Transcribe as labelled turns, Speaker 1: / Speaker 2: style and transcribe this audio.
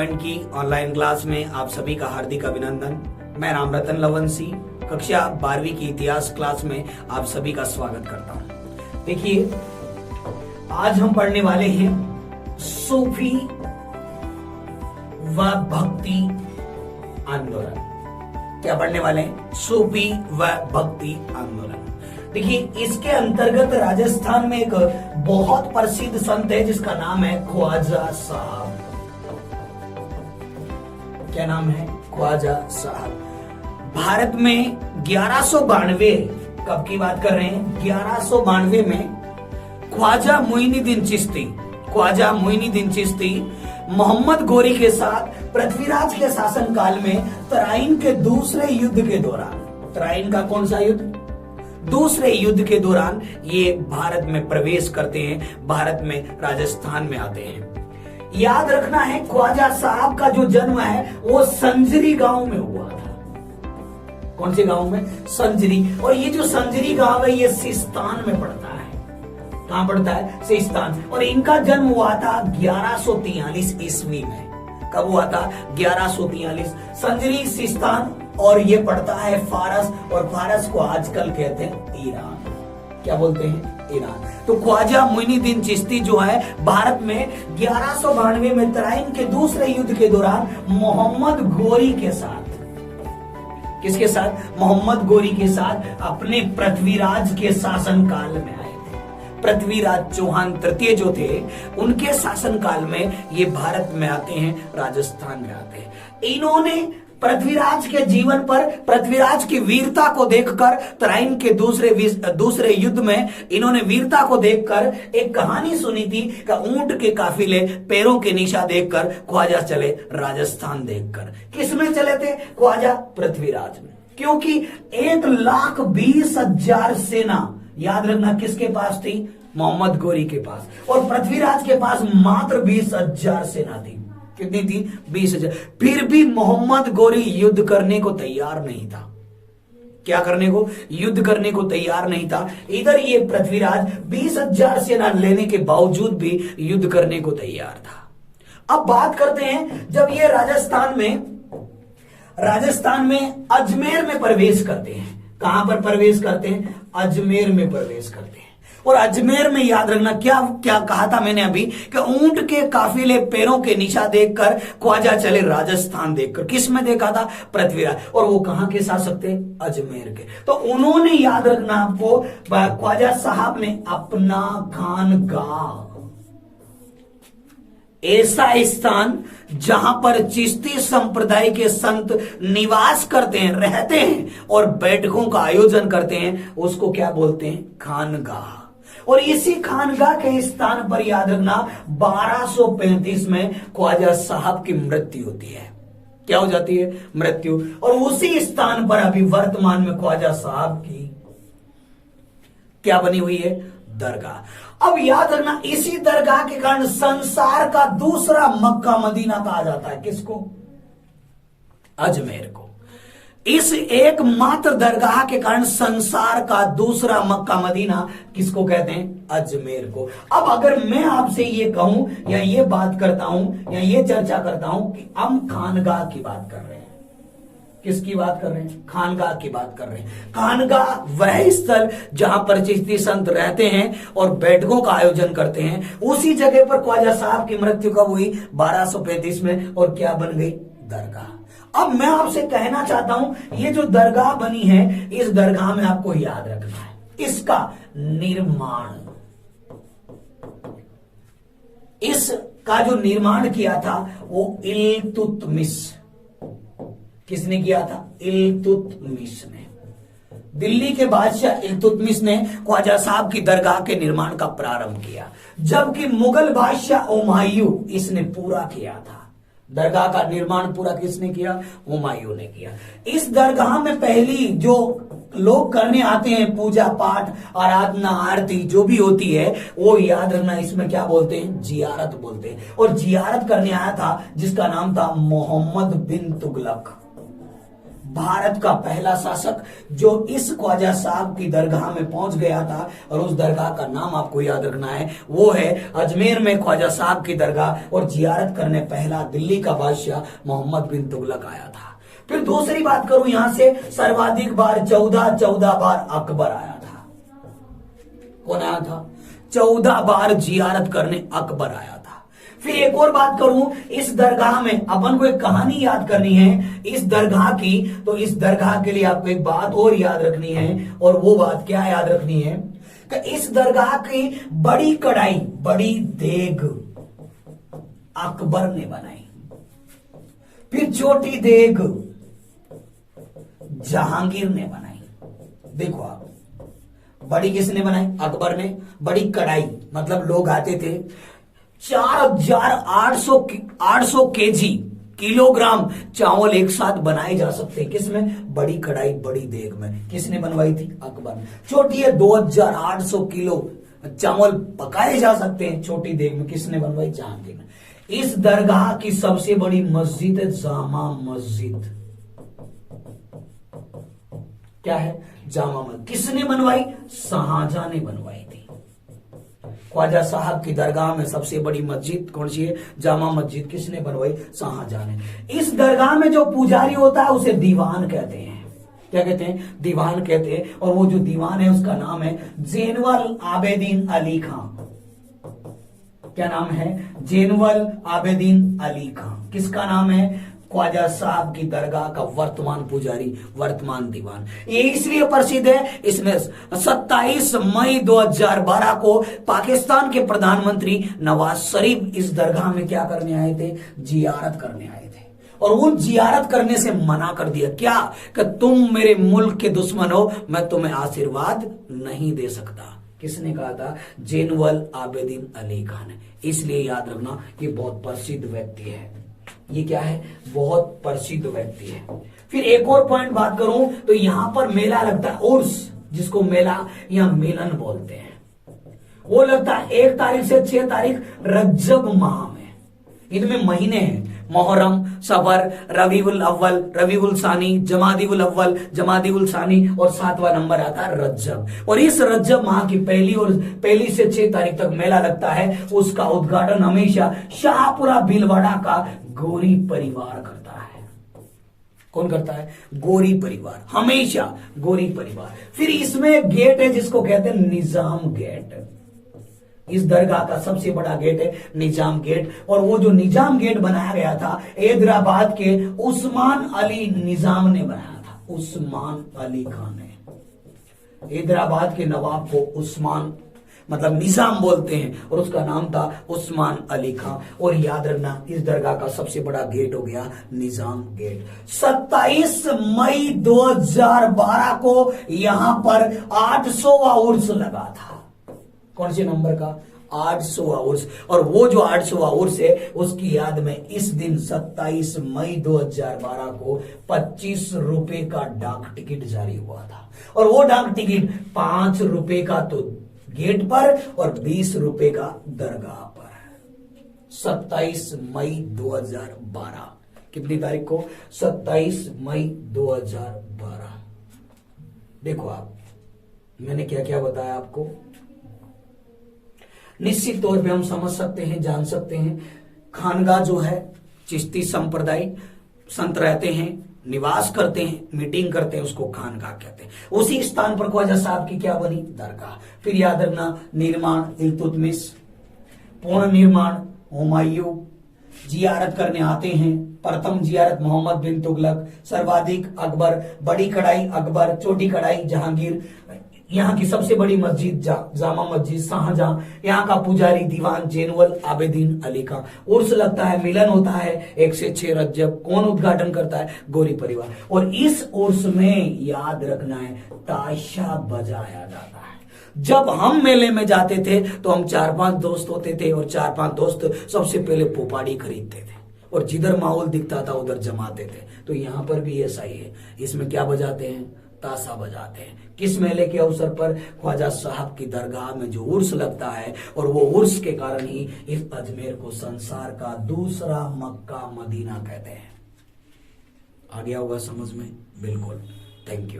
Speaker 1: Point की online class में आप सभी का हार्दिक अभिनंदन। मैं राम रतन लवंसी कक्षा 12वीं की इतिहास क्लास में आप सभी का स्वागत करता हूं। देखिए, आज हम पढ़ने वाले हैं सूफी व भक्ति आंदोलन। क्या पढ़ने वाले हैं? सूफी व भक्ति आंदोलन। देखिए, इसके अंतर्गत राजस्थान में एक बहुत प्रसिद्ध संत है जिसका नाम है ख्वाजा साहब। क्या नाम है? ख्वाजा साहब। भारत में 1192, कब की बात कर रहे हैं? 1192 में ख्वाजा मोइनुद्दीन चिश्ती मोहम्मद गोरी के साथ पृथ्वीराज के शासन काल में तराइन के दूसरे युद्ध के दौरान, तराइन का कौन सा युद्ध? दूसरे युद्ध के दौरान ये भारत में प्रवेश करते हैं, भारत में राजस्थान में आते हैं। याद रखना है, ख्वाजा साहब का जो जन्म है वो संजरी गांव में हुआ था। कौन से गांव में? संजरी। और ये जो संजरी गांव है ये सिस्तान में पड़ता है। कहां पड़ता है? सिस्तान। और इनका जन्म हुआ था 1143 ईस्वी में। कब हुआ था? 1143। संजरी, सिस्तान, और ये पड़ता है फारस, और फारस को आजकल कहते हैं ईरान। क्या बोलते हैं? ईरान। तो ख्वाजा मोइनुद्दीन चिश्ती जो है भारत में 1192 में तराइन के दूसरे युद्ध के दौरान मोहम्मद गोरी के साथ, किसके साथ? मोहम्मद गोरी के साथ अपने पृथ्वीराज के शासन काल में आए थे। पृथ्वीराज चौहान तृतीय जो थे उनके शासन काल में ये भारत में आते हैं, राजस्थान में आते हैं। इन्होंने पृथ्वीराज के जीवन पर, पृथ्वीराज की वीरता को देखकर, तराइन के दूसरे युद्ध में इन्होंने वीरता को देखकर एक कहानी सुनी थी कि ऊंट के काफिले पैरों के निशा देखकर ख्वाजा चले राजस्थान देखकर। किस में चले थे? ख्वाजा पृथ्वीराज में। क्योंकि 1,20,000 सेना, याद रखना, किसके पास थी? मोहम्मद गोरी के पास। और पृथ्वीराज के पास मात्र 20,000 सेना थी। कितनी थी? 20,000। फिर भी मोहम्मद गोरी युद्ध करने को तैयार नहीं था। क्या करने को? युद्ध करने को तैयार नहीं था। इधर ये पृथ्वीराज 20,000 सेना लेने के बावजूद भी युद्ध करने को तैयार था। अब बात करते हैं, जब ये राजस्थान में अजमेर में प्रवेश करते हैं। कहां पर प्रवेश करते हैं? अजमेर में प्रवेश करते हैं। और अजमेर में याद रखना, क्या क्या कहा था मैंने अभी, कि ऊंट के काफिले पैरों के निशा देखकर ख्वाजा चले राजस्थान देखकर। किस में देखा था? पृथ्वीराज। और वो कहां के शासक थे? अजमेर के। तो उन्होंने, याद रखना आपको, ख्वाजा साहब ने अपना खानगाह, ऐसा स्थान जहां पर चिश्ती संप्रदाय के संत निवास करते हैं, रहते हैं और बैठकों का आयोजन करते हैं, उसको क्या बोलते हैं? खानगाह। और इसी खानगाह के स्थान पर, याद रखना, 1235 में ख्वाजा साहब की मृत्यु होती है। क्या हो जाती है? मृत्यु। और उसी स्थान पर अभी वर्तमान में ख्वाजा साहब की क्या बनी हुई है? दरगाह। अब याद रखना, इसी दरगाह के कारण संसार का दूसरा मक्का मदीना कहा जाता है। किसको? अजमेर को। इस एकमात्र दरगाह के कारण संसार का दूसरा मक्का मदीना किसको कहते हैं? अजमेर को। अब अगर मैं आपसे ये कहूं या ये बात करता हूं या ये चर्चा करता हूं कि हम खानगाह की बात कर रहे हैं, किसकी बात कर रहे हैं? खानगाह की बात कर रहे हैं। खानगाह वह स्थल जहां पर चिश्ती संत रहते हैं और बैठकों का आयोजन करते हैं। उसी जगह पर ख्वाजा साहब की मृत्यु कब हुई? 1235 में। और क्या बन गई? दरगाह। अब मैं आपसे कहना चाहता हूं, ये जो दरगाह बनी है, इस दरगाह में आपको याद रखना है, इसका निर्माण, इसका जो निर्माण किया था वो इल्तुतमिश। किसने किया था? इल्तुतमिश ने। दिल्ली के बादशाह इल्तुतमिश ने ख्वाजा साहब की दरगाह के निर्माण का प्रारंभ किया, जबकि मुगल बादशाह हुमायूं इसने पूरा किया था। दरगाह का निर्माण पूरा किसने किया? हुमायूं ने किया। इस दरगाह में पहली जो लोग करने आते हैं, पूजा पाठ, आराधना, आरती जो भी होती है, वो याद रखना, इसमें क्या बोलते हैं? जियारत बोलते हैं। और जियारत करने आया था जिसका नाम था मोहम्मद बिन तुगलक। भारत का पहला शासक जो इस ख्वाजा साहब की दरगाह में पहुंच गया था, और उस दरगाह का नाम आपको याद रखना है, वो है अजमेर में ख्वाजा साहब की दरगाह, और जियारत करने पहला दिल्ली का बादशाह मोहम्मद बिन तुगलक आया था। फिर दूसरी बात करूं यहां से, सर्वाधिक बार 14 बार अकबर आया था। कौन आया था? 14 बार जियारत करने अकबर आया था। फिर एक और बात करूं, इस दरगाह में अपन को एक कहानी याद करनी है इस दरगाह की, तो इस दरगाह के लिए आपको एक बात और याद रखनी है, और वो बात क्या याद रखनी है कि इस दरगाह की बड़ी कढ़ाई, बड़ी देग अकबर ने बनाई। फिर छोटी देग जहांगीर ने बनाई। देखो आप, बड़ी किसने बनाई? अकबर ने। बड़ी कढ़ाई मतलब लोग आते थे, 4800 केजी किलोग्राम चावल एक साथ बनाए जा सकते हैं। किसमें? बड़ी कढ़ाई, बड़ी देग में। किसने बनवाई थी? अकबर ने। छोटी है, 2800 किलो चावल पकाए जा सकते हैं छोटी देग में। किसने बनवाई? जहांगीर ने। इस दरगाह की सबसे बड़ी मस्जिद है जामा मस्जिद। क्या है? जामा मस्जिद। किसने बनवाई? शाहजहां ने बनवाई थी। ख्वाजा साहब की दरगाह में सबसे बड़ी मस्जिद कौन सी है? जामा मस्जिद। किसने बनवाई? शाहजहां ने। इस दरगाह में जो पुजारी होता है उसे दीवान कहते हैं। क्या कहते हैं? दीवान कहते हैं। और वो जो दीवान है उसका नाम है जैनुल आबेदीन अली खां। क्या नाम है? जैनुल आबेदीन अली खां। किसका नाम है? ख्वाजा साहब की दरगाह का वर्तमान पुजारी, वर्तमान दीवान। ये इसलिए प्रसिद्ध है, इसमें 27 मई 2012 को पाकिस्तान के प्रधानमंत्री नवाज शरीफ इस दरगाह में क्या करने आए थे? जियारत करने आए थे। और वो जियारत करने से मना कर दिया। क्या? कि तुम मेरे मुल्क के दुश्मन हो, मैं तुम्हें आशीर्वाद नहीं दे सकता। किसने कहा था? जैनुल आबेदीन अली खान ने। इसलिए याद रखना, ये बहुत प्रसिद्ध व्यक्ति है। ये क्या है? बहुत प्रसिद्ध व्यक्ति है। फिर एक और पॉइंट बात करूं तो यहां पर मेला लगता है, उर्स, जिसको मेला या मेलन बोलते हैं। वो लगता है 1 तारीख से 6 तारीख रज्जब माह में। इनमें महीने हैं, मुहर्रम, सफर, रबीउल अव्वल, रबीउल सानी, जमादिउल अव्वल, जमादिउल सानी, और 7वां नंबर आता है रज्जब। और इस रज्जब माह की पहली से 6 तारीख तक मेला लगता है। उसका उद्घाटन हमेशा शाहपुरा भीलवाड़ा का गोरी परिवार करता है। कौन करता है? गोरी परिवार, हमेशा गोरी परिवार। फिर इसमें गेट है जिसको कहते हैं निजाम गेट। इस दरगाह का सबसे बड़ा गेट है निजाम गेट। और वो जो निजाम गेट बनाया गया था हैदराबाद के उस्मान अली निजाम ने बनाया था। उस्मान अली खान ने। हैदराबाद के नवाब को उस्मान मतलब निजाम बोलते हैं, और उसका नाम था उस्मान अली खान। और याद रखना, इस दरगाह का सबसे बड़ा गेट हो गया निजाम गेट। 27 मई 2012 को यहां पर 800वां उर्स लगा था। कौन से नंबर का? 800वां उर्स। और वो जो 800वां उर्स है उसकी याद में इस दिन 27 मई 2012 को 25 रुपए का डाक टिकट जारी हुआ था। और वो डाक टिकट 5 रुपए का तो गेट पर और 20 रुपए का दरगाह पर। 27 मई 2012। कितनी तारीख को? 27 मई 2012। देखो आप, मैंने क्या क्या बताया आपको। निश्चित तौर पे हम समझ सकते हैं, जान सकते हैं, खानगा जो है चिश्ती संप्रदाय, संत रहते हैं, निवास करते हैं, मीटिंग करते हैं, उसको खानगा कहते हैं। उसी स्थान पर ख्वाजा साहब की क्या बनी? दरगाह। फिर याद रखना, निर्माण इल्तुतमिश, पूर्ण निर्माण हुमायूं, जियारत करने आते हैं, प्रथम जियारत मोहम्मद बिन तुगलक, सर्वाधिक अकबर, बड़ी कढ़ाई अकबर, छोटी कढ़ाई जहांगीर, यहाँ की सबसे बड़ी मस्जिद जामा मस्जिद शाहजहां, यहाँ का पुजारी दीवान जैनुल आबेदीन अली खां। उर्स लगता है, मिलन होता है 1 से 6 रज्जब। कौन उद्घाटन करता है? गोरी परिवार। और इस उर्स में याद रखना है ताशा बजाया जाता है। जब हम मेले में जाते थे तो हम 4-5 दोस्त होते थे, और 4-5 दोस्त सबसे पहले पोपाड़ी खरीदते थे, और जिधर माहौल दिखता था उधर जमाते थे। तो यहाँ पर भी ऐसा ही है। इसमें क्या बजाते हैं? ताशा बजाते हैं। किस मेले के अवसर पर? ख्वाजा साहब की दरगाह में जो उर्स लगता है, और वो उर्स के कारण ही इस अजमेर को संसार का दूसरा मक्का मदीना कहते हैं। आ गया होगा समझ में? बिल्कुल। Thank you.